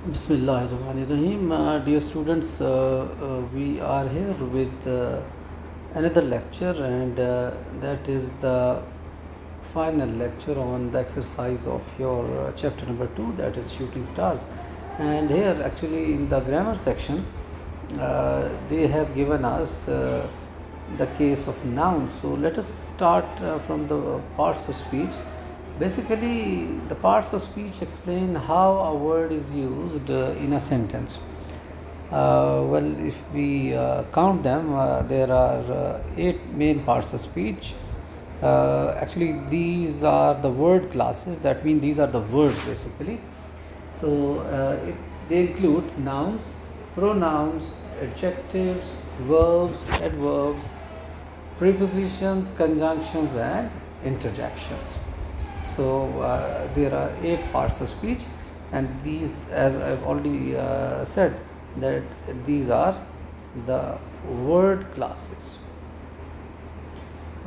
Bismillahirrahmanirrahim. Dear students, we are here with another lecture, and that is the final lecture on the exercise of your chapter number 2, that is shooting stars. And here, actually, in the grammar section, they have given us the case of noun. So let us start from the parts of speech. Basically, the parts of speech explain how a word is used in a sentence. Well, if we count them, there are 8 main parts of speech. Actually, these are the word classes. That means these are the words basically. So they include nouns, pronouns, adjectives, verbs, adverbs, prepositions, conjunctions, and interjections. So there are 8 parts of speech, and these, as I've already said, that these are the word classes.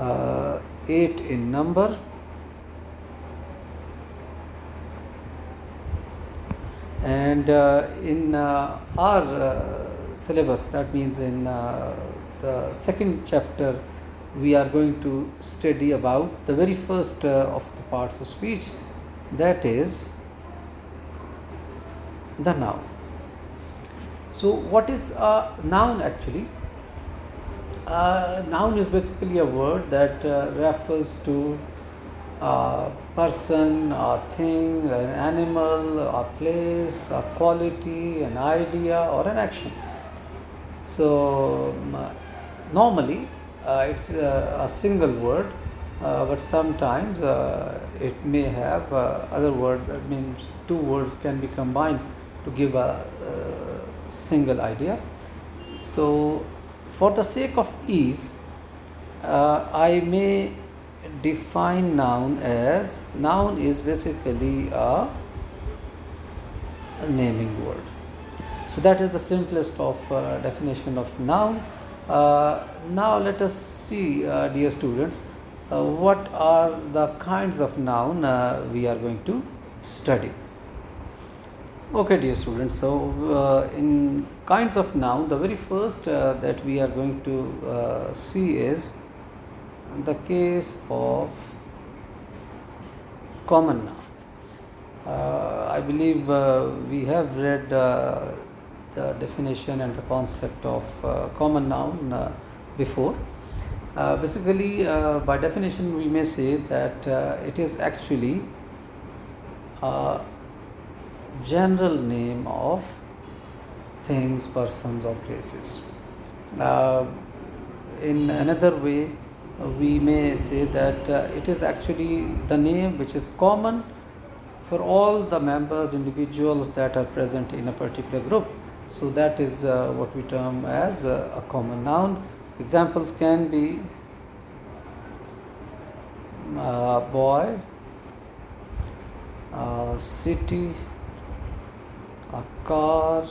8 in number, and in our syllabus, that means in the second chapter, we are going to study about the very first of the parts of speech, that is the noun. So what is a noun actually? Noun is basically a word that refers to a person, a thing, an animal, a place, a quality, an idea, or an action. So normally it's a single word, but sometimes it may have other word. That means 2 words can be combined to give a single idea. So for the sake of ease, I may define noun as, noun is basically a naming word. So that is the simplest of definition of noun. Now let us see, dear students, what are the kinds of noun we are going to study. Okay, dear students, so in kinds of noun, the very first that we are going to see is the case of common noun. I believe we have read the definition and the concept of common noun before. Basically, by definition, we may say that it is actually a general name of things, persons, or places. In another way, we may say that it is actually the name which is common for all the members, individuals that are present in a particular group. So that is what we term as a common noun. Examples can be boy, city, a car,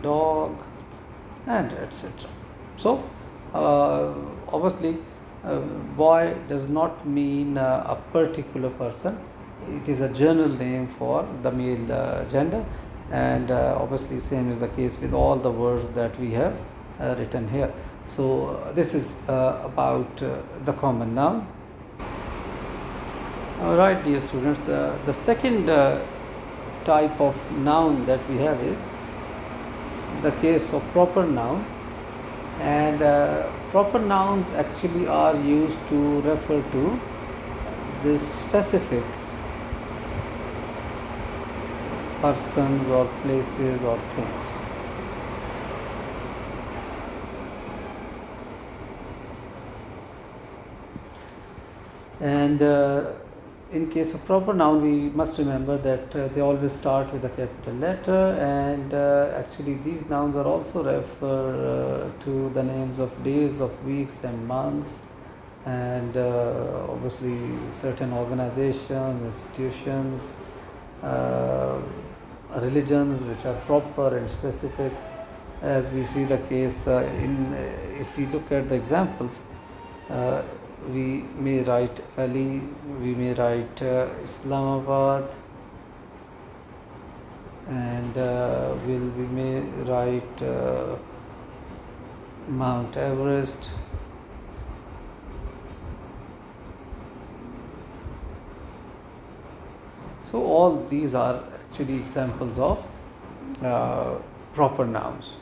dog, and etc. So obviously boy does not mean a particular person. It is a general name for the male gender, and obviously same is the case with all the words that we have written here. So this is about the common noun. Alright, dear students, the second type of noun that we have is the case of proper noun, and proper nouns actually are used to refer to this specific persons or places or things. And in case of proper noun, we must remember that they always start with a capital letter, and actually these nouns are also refer to the names of days of weeks and months, and obviously certain organizations, institutions, religions which are proper and specific, as we see the case if we look at the examples. We may write Ali, we may write Islamabad, and we may write Mount Everest. So all these are actually examples of proper nouns.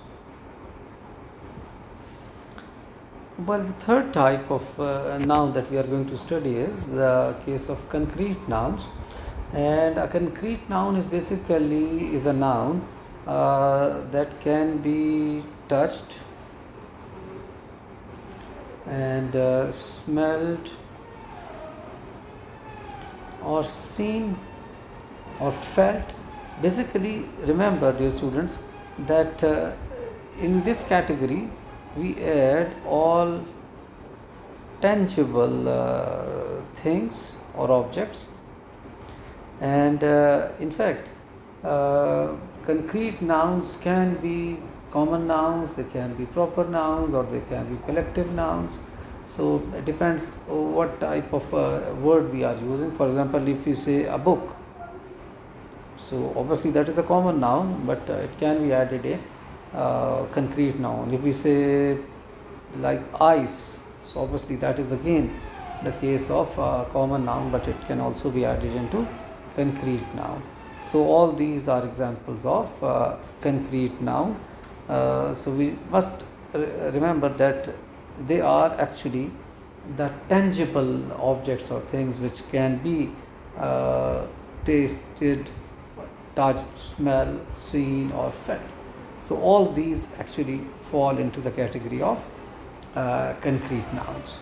Well, the third type of noun that we are going to study is the case of concrete nouns. And a concrete noun is basically is a noun that can be touched and smelled or seen or felt. Basically, remember, dear students, that in this category we add all tangible things or objects, and in fact concrete nouns can be common nouns, they can be proper nouns, or they can be collective nouns. So it depends what type of word we are using. For example, if we say a book, so obviously that is a common noun, but it can be added in concrete noun. If we say like ice, so obviously that is again the case of common noun, but it can also be added into concrete noun. So all these are examples of concrete noun. So we must remember that they are actually the tangible objects or things which can be tasted, touched, smelled, seen or felt. So all these actually fall into the category of concrete nouns.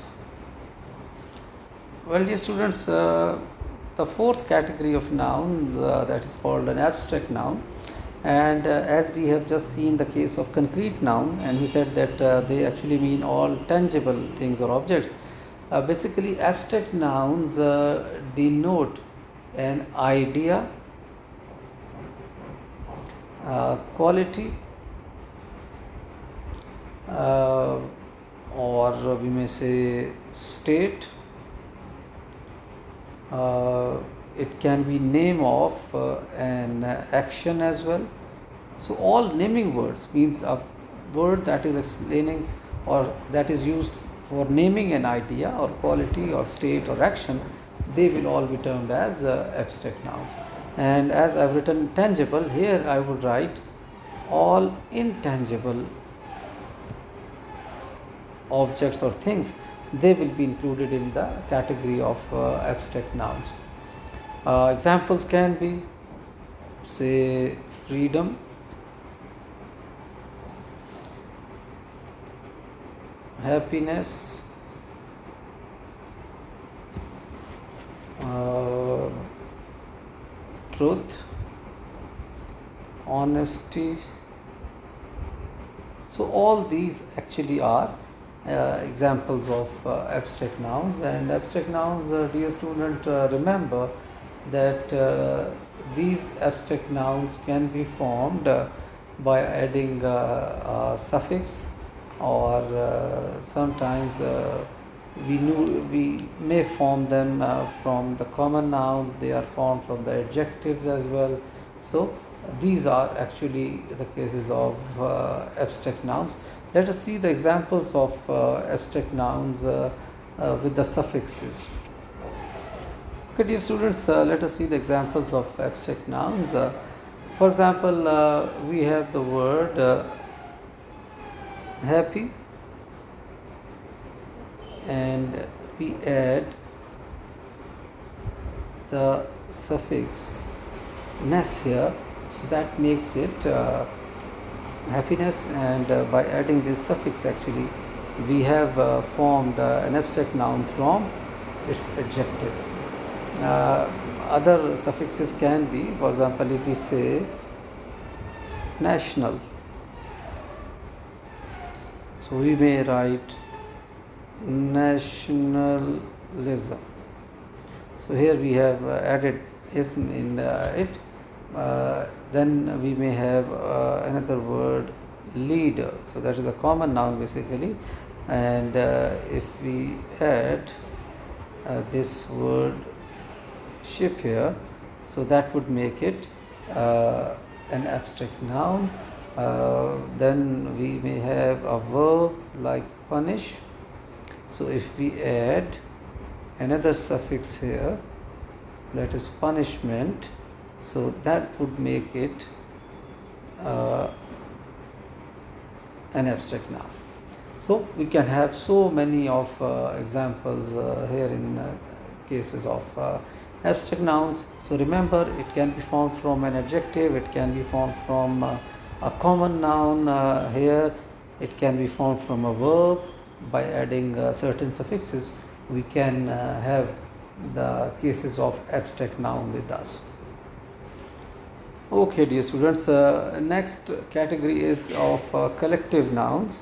Well, dear students, the fourth category of nouns that is called an abstract noun. And as we have just seen the case of concrete noun, and we said that they actually mean all tangible things or objects. Basically, abstract nouns denote an idea, quality, or we may say state. It can be name of an action as well. So all naming words means a word that is explaining or that is used for naming an idea or quality or state or action, they will all be termed as abstract nouns. And as I've written tangible, here I would write all intangible objects or things, they will be included in the category of abstract nouns. Examples can be, say, freedom, happiness, truth, honesty. So all these actually are examples of abstract nouns. And abstract nouns, dear student, remember that these abstract nouns can be formed by adding a suffix, or sometimes we may form them from the common nouns, they are formed from the adjectives as well. So these are actually the cases of abstract nouns. Let us see the examples of abstract nouns with the suffixes. Okay, dear students, let us see the examples of abstract nouns. For example, we have the word happy, and we add the suffix ness here, so that makes it happiness. And by adding this suffix, actually we have formed an abstract noun from its adjective. Other suffixes can be, for example, if we say national, so we may write nationalism. So here we have added ism in it. Then we may have another word, leader. So that is a common noun basically. And if we add this word ship here, so that would make it an abstract noun. Then we may have a verb like punish. So if we add another suffix here, that is punishment, so that would make it an abstract noun. So we can have so many of examples here in cases of abstract nouns. So remember, it can be formed from an adjective, it can be formed from a common noun here, it can be formed from a verb. By adding certain suffixes, we can have the cases of abstract noun with us. Okay, dear students, next category is of collective nouns.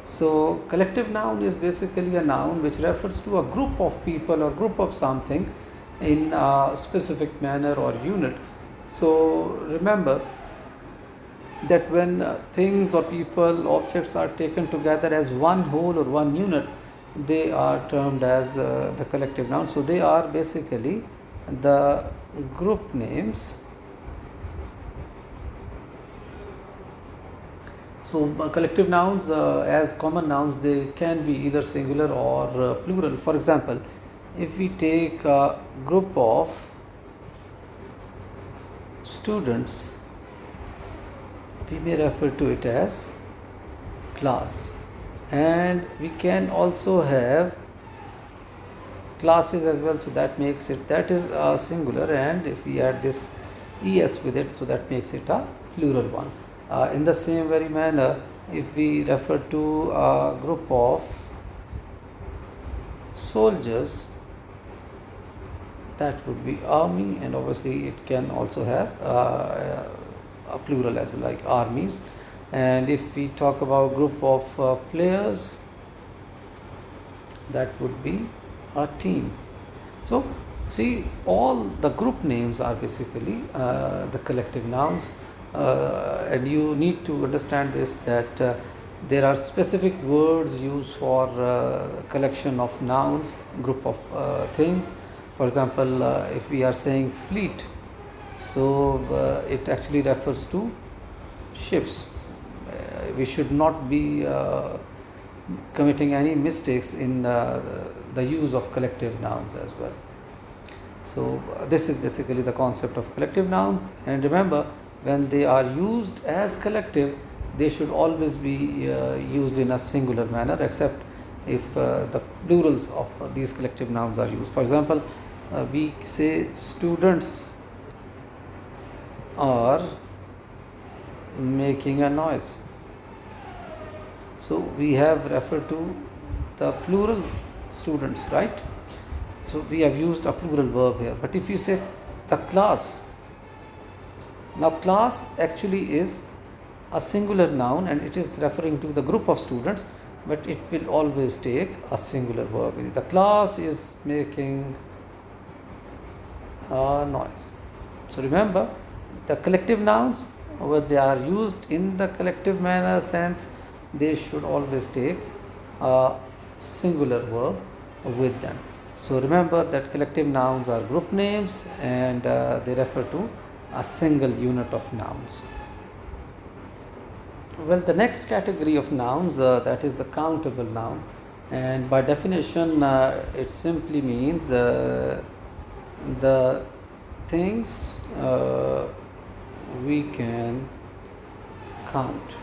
So collective noun is basically a noun which refers to a group of people or group of something in a specific manner or unit. So remember that when things or people, objects are taken together as one whole or one unit, they are termed as the collective noun. So they are basically the group names. So collective nouns as common nouns, they can be either singular or plural. For example, if we take a group of students, we may refer to it as class, and we can also have classes as well, so that makes it, that is a singular, and if we add this es with it, so that makes it a plural one. In the same very manner, if we refer to a group of soldiers, that would be army, and obviously it can also have a plural as well, like armies. And if we talk about group of players, that would be a team. So see, all the group names are basically the collective nouns. And you need to understand this, that there are specific words used for collection of nouns, group of things. For example, if we are saying fleet, so it actually refers to ships. We should not be committing any mistakes in the use of collective nouns as well. So this is basically the concept of collective nouns. And remember, when they are used as collective, they should always be used in a singular manner, except if the plurals of these collective nouns are used. For example, we say students are making a noise. So we have referred to the plural students, right? So we have used a plural verb here. But if you say the class, now class actually is a singular noun, and it is referring to the group of students, but it will always take a singular verb. The class is making a noise. So remember, the collective nouns, when they are used in the collective manner sense, they should always take a singular verb with them. So remember that collective nouns are group names, and they refer to a single unit of nouns. Well, the next category of nouns, that is the countable noun, and by definition it simply means the things we can count.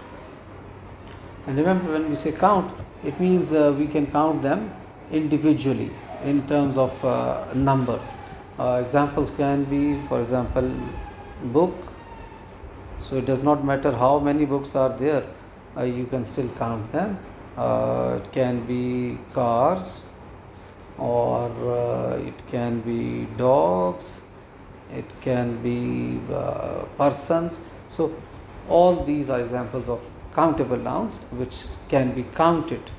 And remember, when we say count, it means we can count them individually in terms of numbers. Examples can be, for example, book. So it does not matter how many books are there, you can still count them. It can be cars, or it can be dogs, it can be persons. So all these are examples of countable nouns which can be counted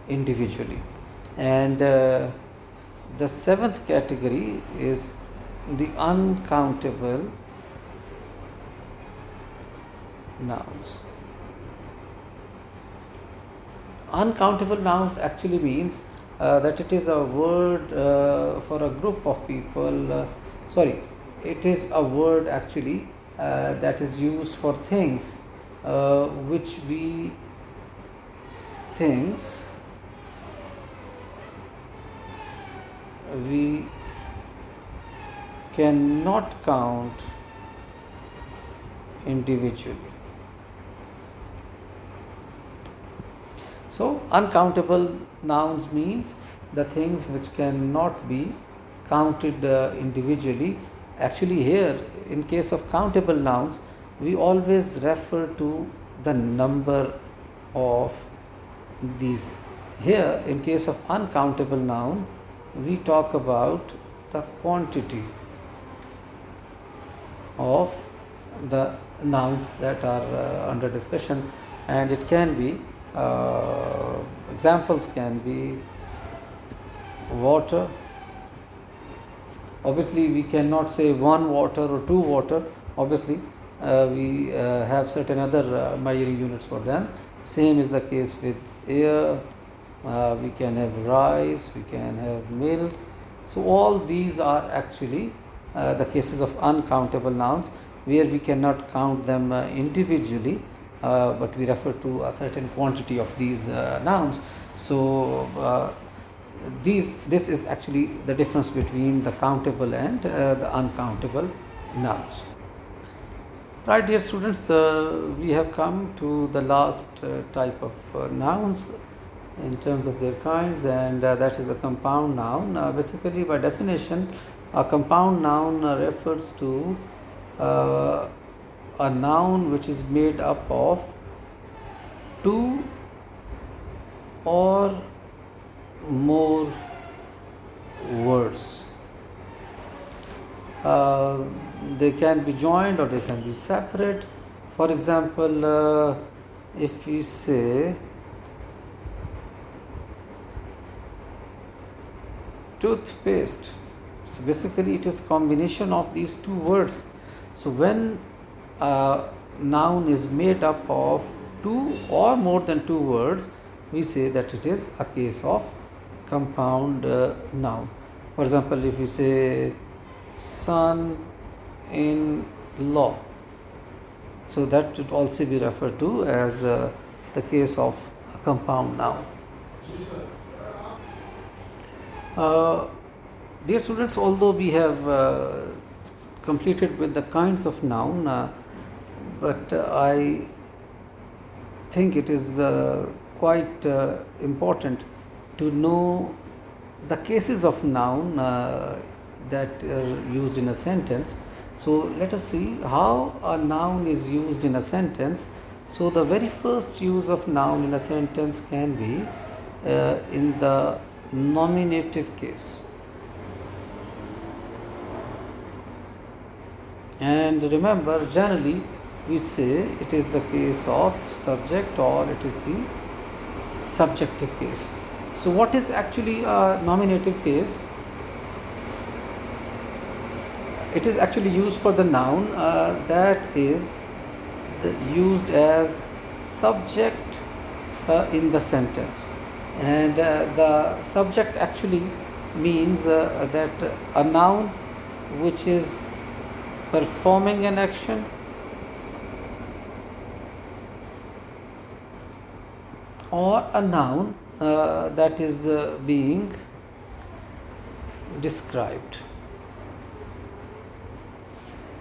individually. And the seventh category is the uncountable nouns. Uncountable nouns actually means that it is a word for a group of people. It is a word actually that is used for things which we things we cannot count individually. So uncountable nouns means the things which cannot be counted individually. Actually here, in case of countable nouns, we always refer to the number of these. Here, in case of uncountable noun, we talk about the quantity of the nouns that are under discussion, and it can be examples can be water. Obviously we cannot say one water or two water. Obviously we have certain other measuring units for them. Same is the case with air. We can have rice, we can have milk. So all these are actually the cases of uncountable nouns where we cannot count them individually, but we refer to a certain quantity of these nouns. So this is actually the difference between the countable and the uncountable nouns. Right, dear students, we have come to the last type of nouns in terms of their kinds, and that is a compound noun. Basically, by definition, a compound noun refers to a noun which is made up of two or more words. They can be joined or they can be separate. For example, if we say toothpaste, so basically it is combination of these two words. So when a noun is made up of two or more than two words, we say that it is a case of compound noun. For example, if we say son-in-law, so that would also be referred to as the case of a compound noun. Dear students, although we have completed with the kinds of noun, but I think it is quite important to know the cases of noun that are used in a sentence. So let us see how a noun is used in a sentence. So the very first use of noun in a sentence can be in the nominative case. And remember, generally we say it is the case of subject or it is the subjective case. So what is actually a nominative case? It is actually used for the noun that is used as subject in the sentence, and the subject actually means that a noun which is performing an action or a noun that is being described.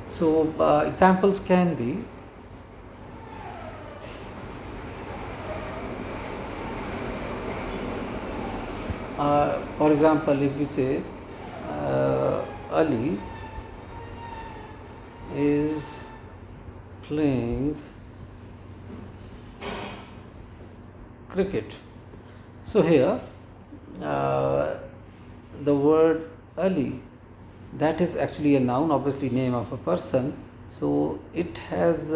So examples can be for example, if we say Ali is playing cricket. So here the word Ali, that is actually a noun, obviously name of a person. So it has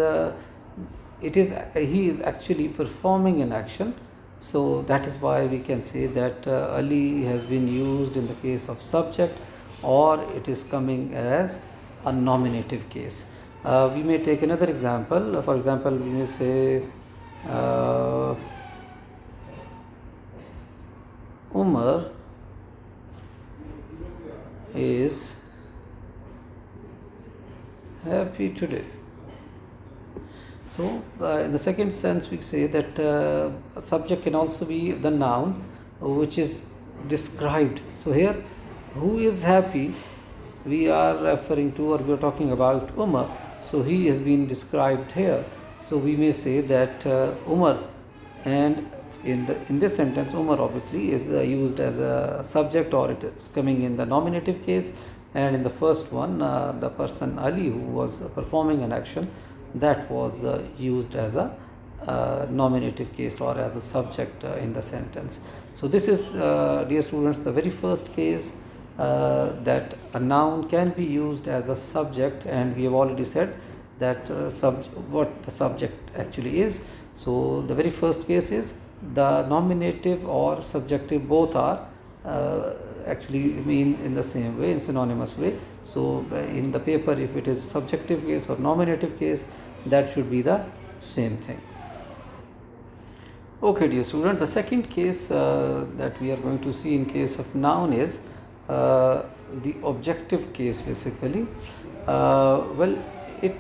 he is actually performing an action. So that is why we can say that Ali has been used in the case of subject, or it is coming as a nominative case. We may take another example. For example, we may say Umar is happy today. So, in the second sense, we say that a subject can also be the noun which is described. So, here, who is happy, we are referring to, or we are talking about Umar. So, he has been described here. So, we may say that Umar, and in this sentence, Umar obviously is used as a subject, or it is coming in the nominative case. And in the first one, the person Ali, who was performing an action, that was used as a nominative case or as a subject in the sentence. So this is, dear students, the very first case that a noun can be used as a subject, and we have already said that what the subject actually is. So the very first case is the nominative or subjective, both are actually means in the same way, in synonymous way. So in the paper, if it is subjective case or nominative case, that should be the same thing. Okay, dear student, the second case that we are going to see in case of noun is the objective case, basically. Well, it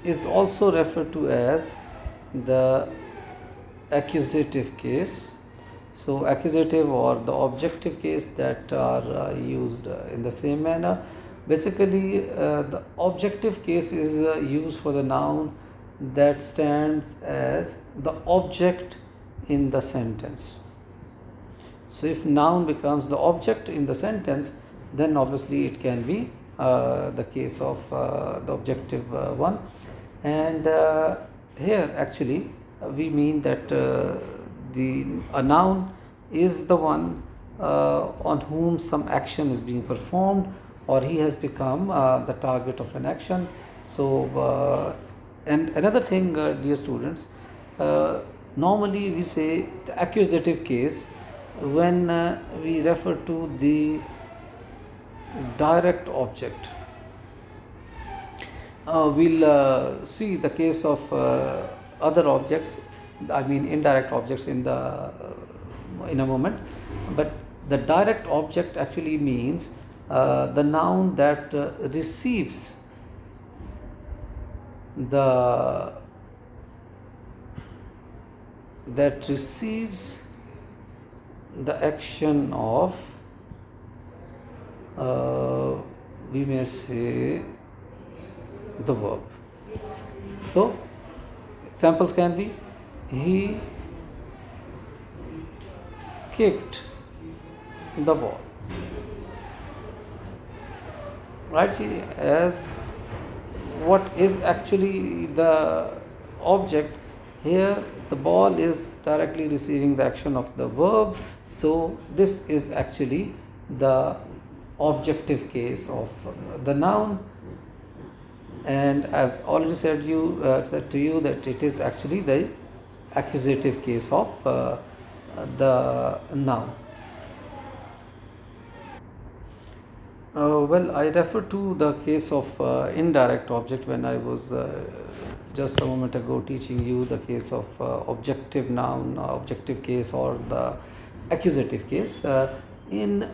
is also referred to as the accusative case. So accusative or the objective case that are used in the same manner. Basically, the objective case is used for the noun that stands as the object in the sentence. So if noun becomes the object in the sentence, then obviously it can be the case of the objective one. And here actually we mean that a noun is the one on whom some action is being performed, or he has become the target of an action. So and another thing, dear students, normally we say the accusative case when we refer to the direct object. We'll see the case of other objects, I mean indirect objects, in a moment. But the direct object actually means the noun that receives the action of we may say the verb. So examples can be: he kicked the ball. Right? As what is actually the object here, the ball is directly receiving the action of the verb. So this is actually the objective case of the noun. And I've already said to you that it is actually the accusative case of the noun. Well, I refer to the case of indirect object when I was just a moment ago teaching you the case of objective noun, objective case, or the accusative case. In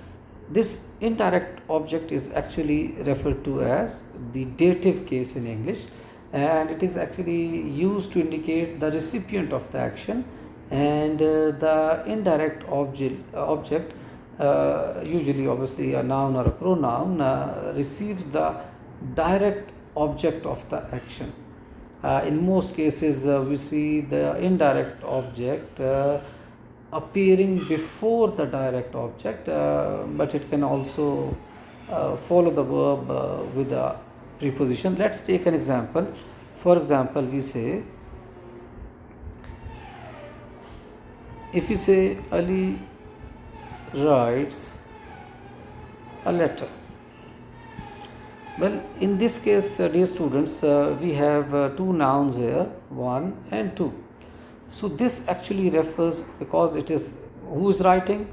this indirect object is actually referred to as the dative case in English, and it is actually used to indicate the recipient of the action, and the indirect object usually obviously a noun or a pronoun receives the direct object of the action. In most cases we see the indirect object appearing before the direct object, but it can also follow the verb with a preposition. Let's take an example. For example, we say, if we say Ali writes a letter. Well, in this case, dear students, we have two nouns here, 1 and 2. So this actually refers, because it is who is writing,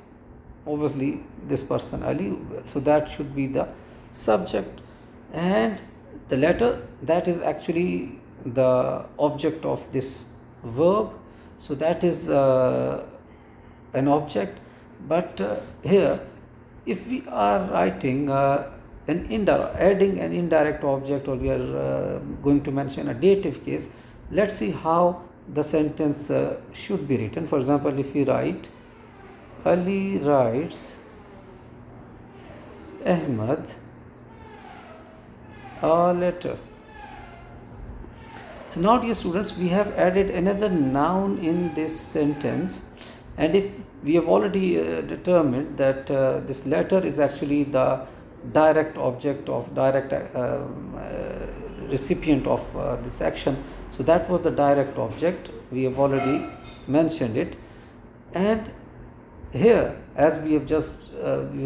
obviously this person Ali, so that should be the subject, and the letter, that is actually the object of this verb, so that is an object. But here, if we are writing adding an indirect object, or we are going to mention a dative case, Let's see how the sentence should be written. For example, if we write Ali writes Ahmed a letter. So now, dear students, we have added another noun in this sentence, and if we have already determined that this letter is actually the direct object of direct recipient of this action, so that was the direct object. We have already mentioned it, and here, as we were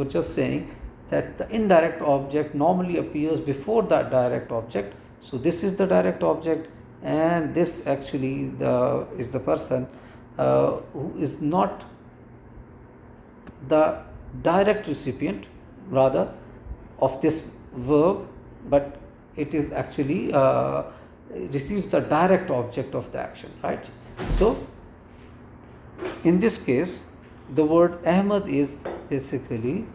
just saying that the indirect object normally appears before the direct object. So this is the direct object, and this actually is the person who is not the direct recipient rather of this verb, but it is actually receives the direct object of the action, right? So in this case, the word Ahmed is basically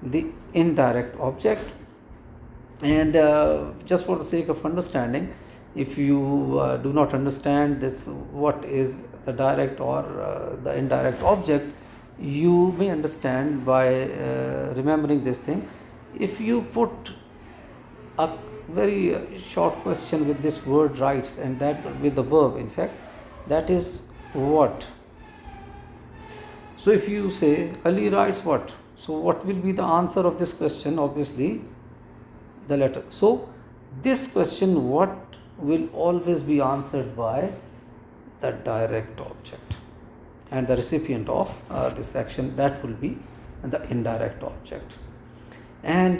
the indirect object, and just for the sake of understanding, if you do not understand this, what is the direct or the indirect object, you may understand by remembering this thing. If you put a very short question with this word writes, and that with the verb, in fact, that is what. So if you say Ali writes what, so what will be the answer of this question? Obviously the letter. So this question, what, will always be answered by the direct object, and the recipient of this action, that will be the indirect object. And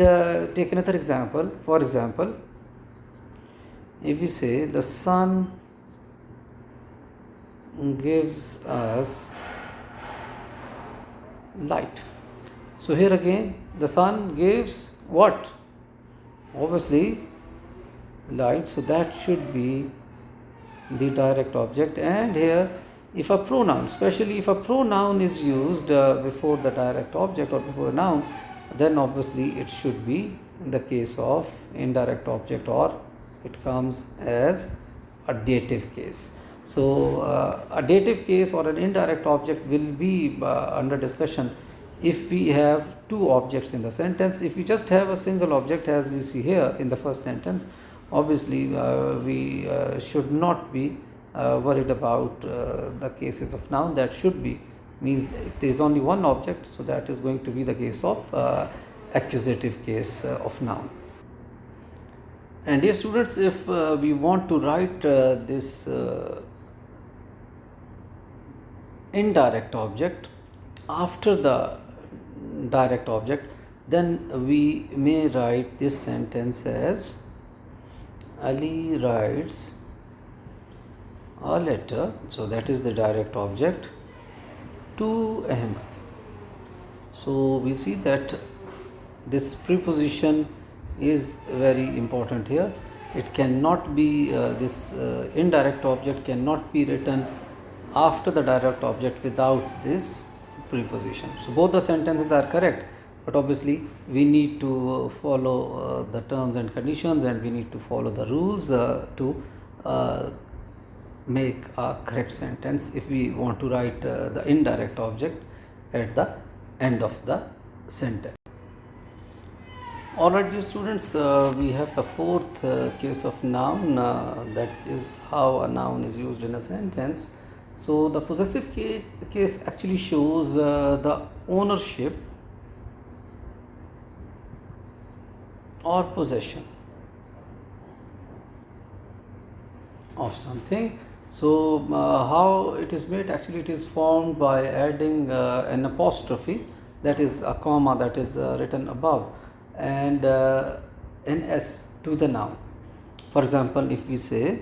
take another example. For example, if we say the sun gives us light. So here again, the sun gives what? Obviously light, so that should be the direct object. And here, if a pronoun, especially if a pronoun is used before the direct object or before a noun, then obviously it should be in the case of indirect object, or it comes as a dative case. So a dative case or an indirect object will be under discussion if we have two objects in the sentence. If we just have a single object, as we see here in the first sentence, obviously we should not be worried about the cases of noun. That should be, means if there is only one object, so that is going to be the case of accusative case of noun. And dear students, if we want to write this indirect object after the direct object, then we may write this sentence as Ali writes a letter, so that is the direct object, to Ahmed. So we see that this preposition is very important here. It cannot be this indirect object cannot be written after the direct object without this preposition. So both the sentences are correct, but obviously we need to follow the terms and conditions, and we need to follow the rules to make a correct sentence if we want to write the indirect object at the end of the sentence. Alright, dear students, we have the fourth case of noun, that is how a noun is used in a sentence. So the possessive case actually shows the ownership or possession of something. So how it is made? Actually, it is formed by adding an apostrophe, that is a comma that is written above, and an s to the noun. For example, if we say,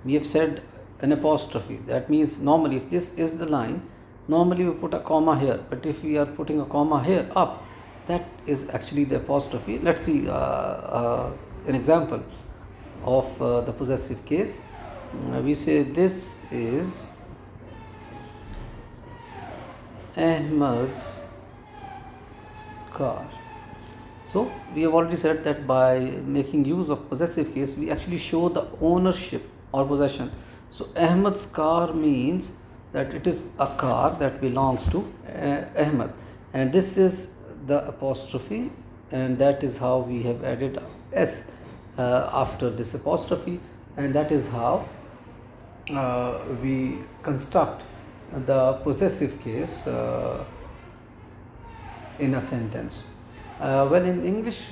we have said an apostrophe, that means normally if this is the line, normally we put a comma here, but if we are putting a comma here up, that is actually the apostrophe. Let's see an example of the possessive case. We say this is Ahmed's car. So we have already said that by making use of possessive case, we actually show the ownership or possession. So Ahmed's car means that it is a car that belongs to Ahmed, and this is the apostrophe, and that is how we have added s after this apostrophe, and that is how we construct the possessive case in a sentence. Well, in English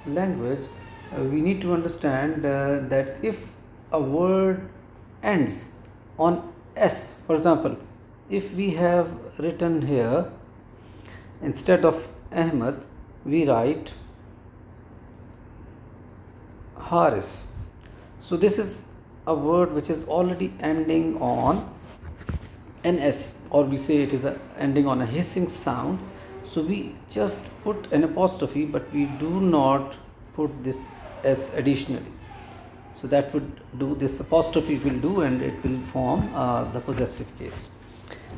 language, we need to understand that if a word ends on s, for example, if we have written here instead of Ahmed, we write Haris. So this is a word which is already ending on an s, or we say it is ending on a hissing sound. So we just put an apostrophe, but we do not put this s additionally. So that would do, this apostrophe will do, and it will form the possessive case.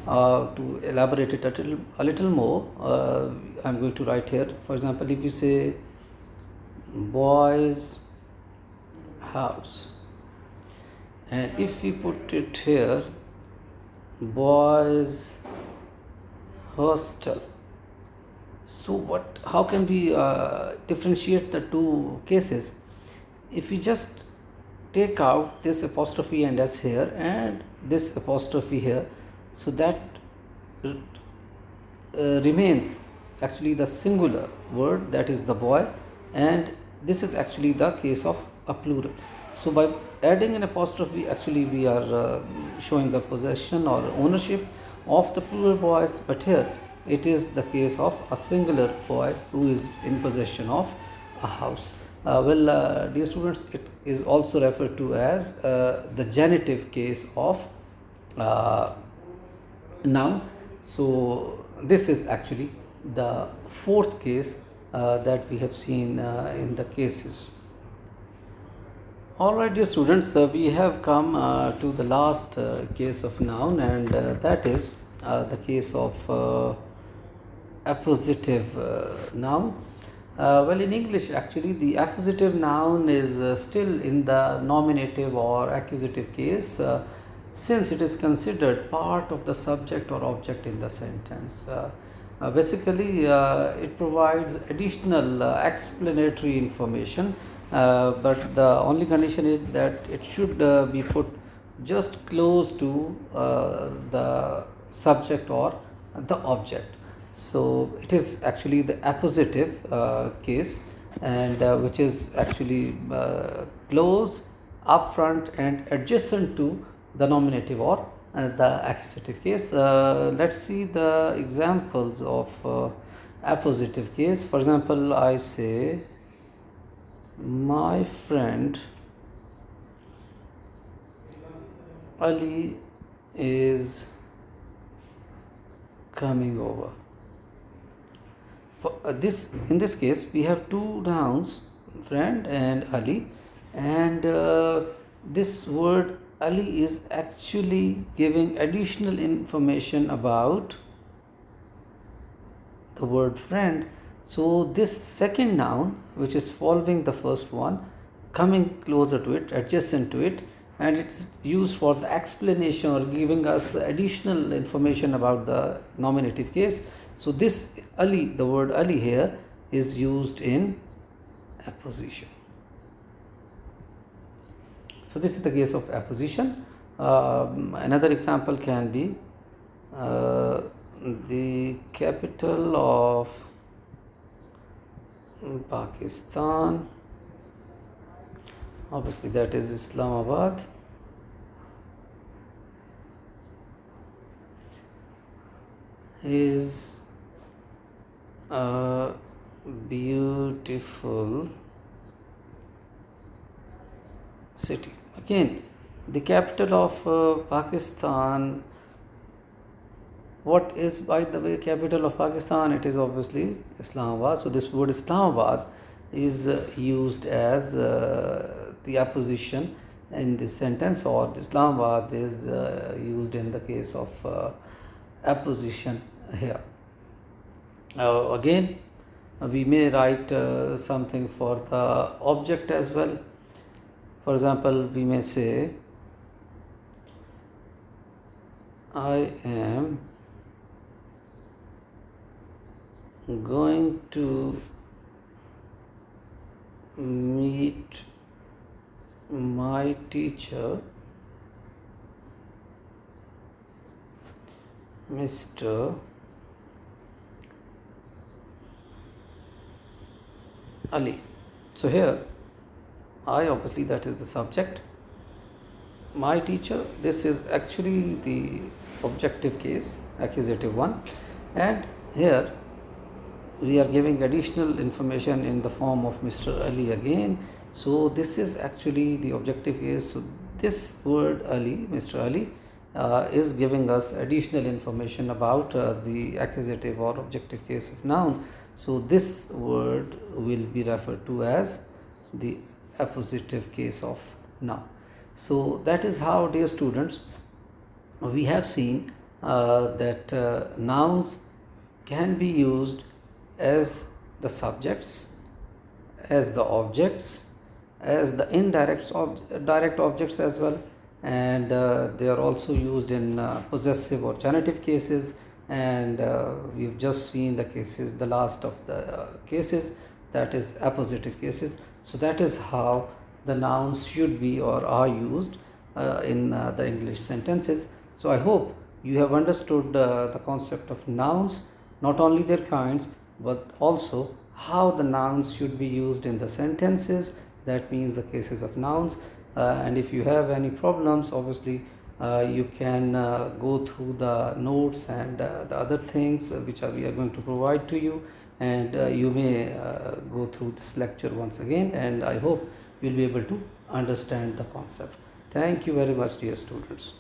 To elaborate it a little more, I'm going to write here, for example, if we say boys house, and if we put it here boys hostel. So how can we differentiate the two cases? If we just take out this apostrophe and s here and this apostrophe here, so that remains actually the singular word, that is the boy, and this is actually the case of a plural. So by adding an apostrophe, actually we are showing the possession or ownership of the plural boys, but here it is the case of a singular boy who is in possession of a house. Dear students, it is also referred to as the genitive case of noun. So this is actually the fourth case that we have seen in the cases. Alright, dear students, we have come to the last case of noun, and that is the case of appositive noun. Well, in English, actually, the appositive noun is still in the nominative or accusative case, since it is considered part of the subject or object in the sentence. Basically, it provides additional explanatory information, but the only condition is that it should be put just close to the subject or the object. So it is actually the appositive case, and which is actually close, upfront, and adjacent to the nominative or the accusative case. Let's see the examples of appositive case. For example, I say my friend Ali is coming over. For in this case, we have two nouns, friend and Ali, and this word Ali is actually giving additional information about the word friend. So this second noun, which is following the first one, coming closer to it, adjacent to it, and it's used for the explanation or giving us additional information about the nominative case. So this Ali, the word Ali here, is used in apposition. So this is the case of apposition. Another example can be the capital of Pakistan, obviously that is Islamabad, is a beautiful city. Again, the capital of Pakistan. What is, by the way, capital of Pakistan? It is obviously Islamabad. So this word Islamabad is used as the apposition in this sentence, or Islamabad is used in the case of apposition here. Again, We may write something for the object as well. For example, we may say, I am going to meet my teacher, Mr. Ali. So here, I, obviously that is the subject. My teacher, this is actually the objective case, accusative one. And here we are giving additional information in the form of Mr. Ali again. So this is actually the objective case. So this word Ali, Mr. Ali, is giving us additional information about the accusative or objective case of noun. So this word will be referred to as the appositive case of noun. So that is how, dear students, we have seen that nouns can be used as the subjects, as the objects, as the direct objects as well, and they are also used in possessive or genitive cases. And we've just seen the cases, the last of the cases, that is appositive cases. So that is how the nouns should be or are used in the English sentences. So I hope you have understood the concept of nouns, not only their kinds, but also how the nouns should be used in the sentences, that means the cases of nouns. And if you have any problems, obviously you can go through the notes and the other things which we are going to provide to you, and you may go through this lecture once again, and I hope you will be able to understand the concept. Thank you very much, dear students.